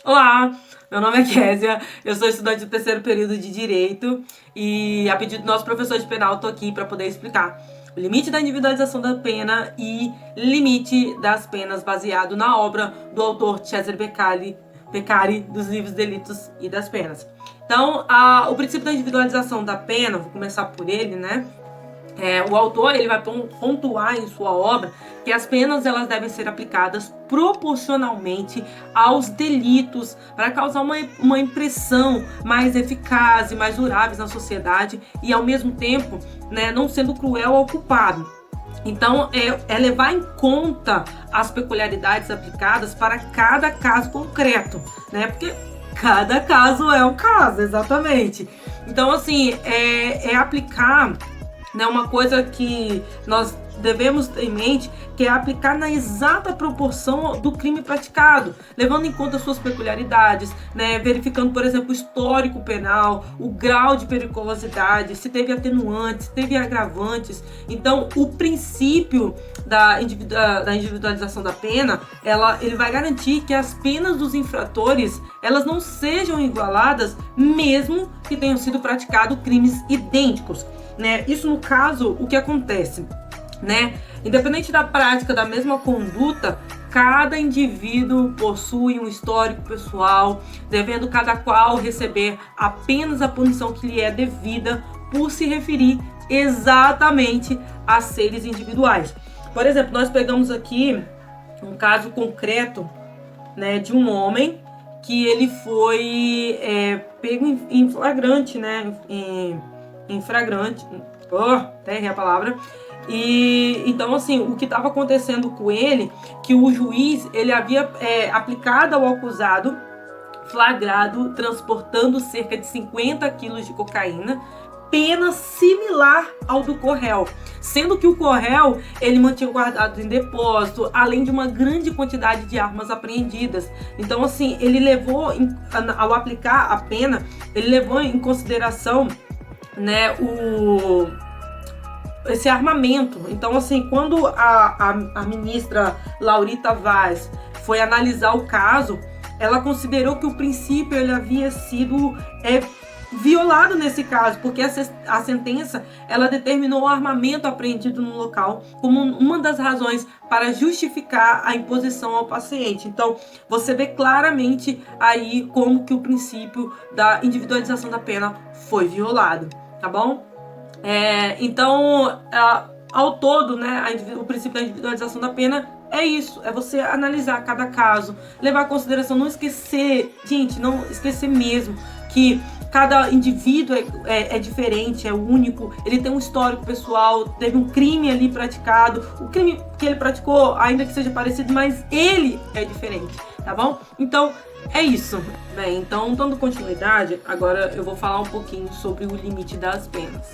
Olá, meu nome é Késia, eu sou estudante do terceiro período de Direito e, a pedido do nosso professor de penal, estou aqui para poder explicar o limite da individualização da pena e limite das penas baseado na obra do autor Cesare Beccari, dos livros Delitos e das Penas. Então, o princípio da individualização da pena, vou começar por ele, né? O autor ele vai pontuar em sua obra que as penas elas devem ser aplicadas proporcionalmente aos delitos para causar uma impressão mais eficaz e mais durável na sociedade e, ao mesmo tempo, né, não sendo cruel ao culpado. Então, é levar em conta as peculiaridades aplicadas para cada caso concreto, né? Porque cada caso é um caso, exatamente. Então, assim, é aplicar, né, uma coisa que nós devemos ter em mente, que é aplicar na exata proporção do crime praticado, levando em conta suas peculiaridades, né, verificando, por exemplo, o histórico penal, o grau de periculosidade, se teve atenuantes, se teve agravantes. Então, o princípio da individualização da pena, ele vai garantir que as penas dos infratores, elas não sejam igualadas, mesmo que tenham sido praticados crimes idênticos. Né? Isso, no caso, o que acontece, né? Independente da prática da mesma conduta, cada indivíduo possui um histórico pessoal, devendo cada qual receber apenas a punição que lhe é devida por se referir exatamente a seres individuais. Por exemplo, nós pegamos aqui um caso concreto, né, de um homem que ele foi pego em flagrante, né? Em flagrante, até errei a palavra. E então, assim, o que estava acontecendo com ele, que o juiz ele havia aplicado ao acusado flagrado transportando cerca de 50 quilos de cocaína, pena similar ao do co-réu, sendo que o co-réu ele mantinha guardado em depósito, além de uma grande quantidade de armas apreendidas. Então, assim, ele levou, ao aplicar a pena, ele levou em consideração, né, esse armamento. Então, assim, quando a ministra Laurita Vaz foi analisar o caso, ela considerou que o princípio ele havia sido violado nesse caso, porque a sentença ela determinou o armamento apreendido no local como uma das razões para justificar a imposição ao paciente. Então, você vê claramente aí como que o princípio da individualização da pena foi violado. Tá bom? Então, ao todo, né, o princípio da individualização da pena é isso, é você analisar cada caso, levar em consideração, não esquecer, gente, não esquecer mesmo que cada indivíduo é diferente, é único, ele tem um histórico pessoal, teve um crime ali praticado, o crime que ele praticou, ainda que seja parecido, mas ele é diferente, tá bom? Então, é isso. Bem, então, dando continuidade, agora eu vou falar um pouquinho sobre o limite das penas.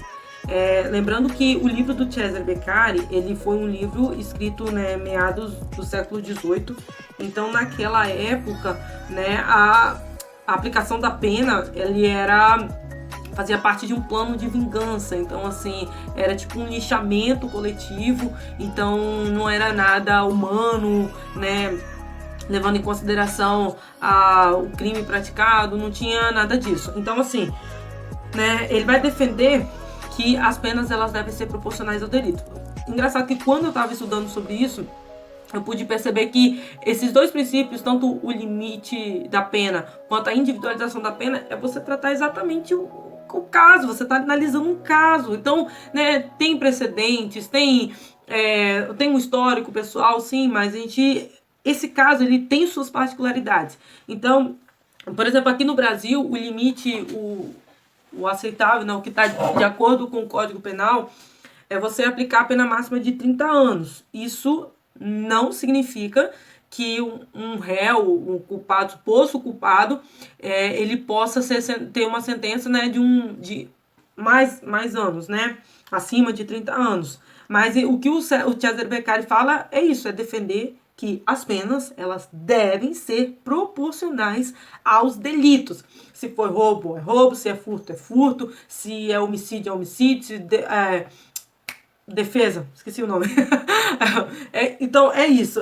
Lembrando que o livro do Cesare Beccari, ele foi um livro escrito, né, meados do século XVIII. Então, naquela época, né, a aplicação da pena, fazia parte de um plano de vingança. Então, assim, era tipo um lixamento coletivo. Então, não era nada humano, né, levando em consideração o crime praticado, não tinha nada disso. Então, assim, né, ele vai defender que as penas elas devem ser proporcionais ao delito. Engraçado que quando eu estava estudando sobre isso, eu pude perceber que esses dois princípios, tanto o limite da pena quanto a individualização da pena, é você tratar exatamente o caso, você está analisando um caso. Então, né, tem precedentes, tem um histórico pessoal, sim, mas esse caso ele tem suas particularidades. Então, por exemplo, aqui no Brasil, o limite, o aceitável, não, o que está de acordo com o Código Penal, é você aplicar a pena máxima de 30 anos. Isso não significa que um réu, um culpado, suposto culpado, ele possa ter uma sentença, né, de mais anos, né, acima de 30 anos. Mas o que o Cesare Beccari fala é isso, é defender que as penas elas devem ser proporcionais aos delitos. Se for roubo, é roubo, se é furto, se é homicídio, é homicídio, se defesa, esqueci o nome. Então é isso.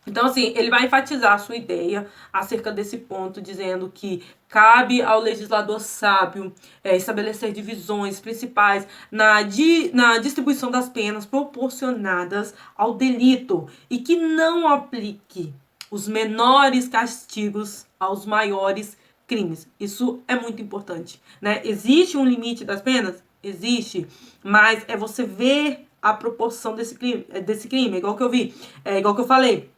Então, assim, ele vai enfatizar a sua ideia acerca desse ponto, dizendo que cabe ao legislador sábio estabelecer divisões principais na distribuição das penas proporcionadas ao delito e que não aplique os menores castigos aos maiores crimes. Isso é muito importante, né? Existe um limite das penas? Existe, mas é você ver a proporção desse crime, igual que eu vi, igual que eu falei.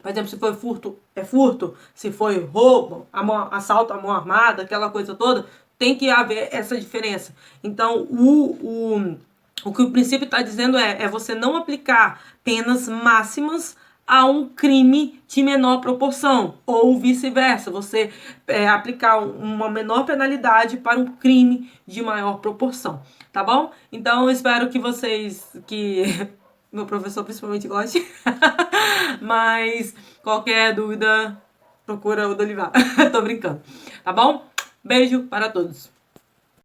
Por exemplo, se foi furto, é furto. Se foi roubo, assalto à mão armada, aquela coisa toda, tem que haver essa diferença. Então, o que o princípio está dizendo é você não aplicar penas máximas a um crime de menor proporção, ou vice-versa, você aplicar uma menor penalidade para um crime de maior proporção, tá bom? Então, eu espero que meu professor principalmente goste. Mas qualquer dúvida, procura o Dolivar. Tô brincando. Tá bom? Beijo para todos.